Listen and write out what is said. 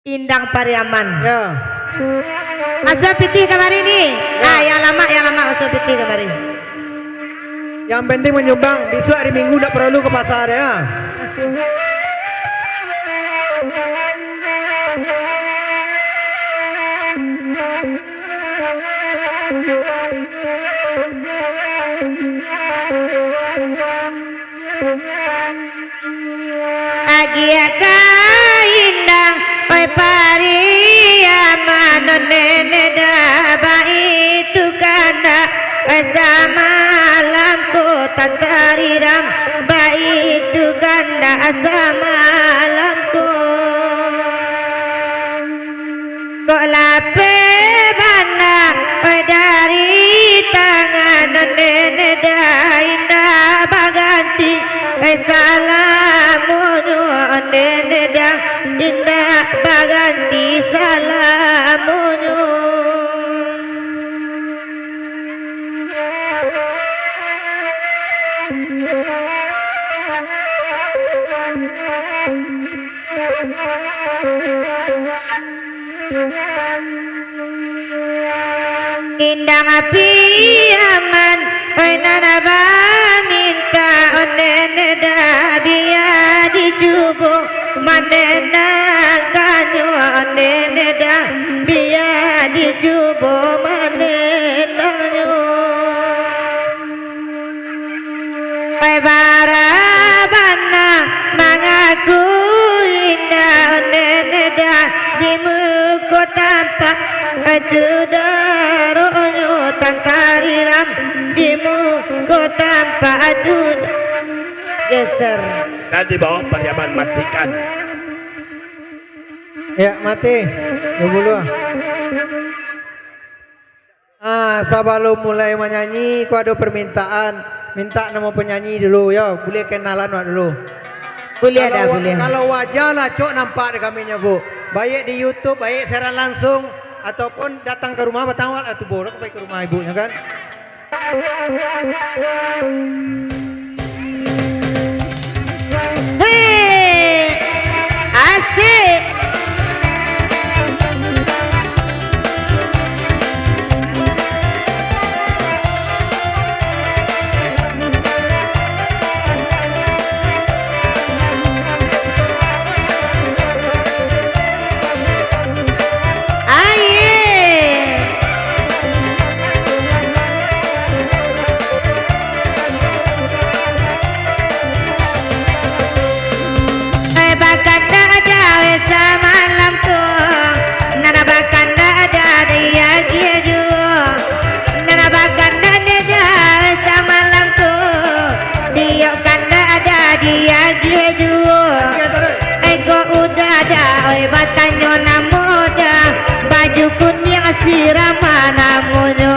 Indang Pariaman. Ya. Asa pitih kamari ini. Ya. Yang lama asa pitih kamari. Yang penting menyumbang. Besok hari Minggu tak perlu ke pasar ya. Agiaka indang oi Pariaman nene daba itu kana samalamku tantariram baitu ganda samalamku kok lape bana dari tangan nene dainda baganti salamunyo nene dainda baganti salamunyo Indang Pariaman oi nanaba minta onene dabia dijubo manena kanyo onene dabia dijubo manena nyo oi barabana mangaku indah onene da dimuko tampak adudaronyo tantariram dimuko tampak adud geser dan di bawah Pariaman matikan. Ya mati. Dulu. Sebelum mulai menyanyi, ku ada permintaan. Minta nama penyanyi dulu ya. Boleh kenalan dulu. boleh ada boleh. Kalau wajah lah cok nampak kaminya bu. Baik di YouTube, baik siaran langsung ataupun datang ke rumah bertawal atau bolak baik ke rumah ibunya kan. Hei asik batanya namoda baju kuning sirama namonyo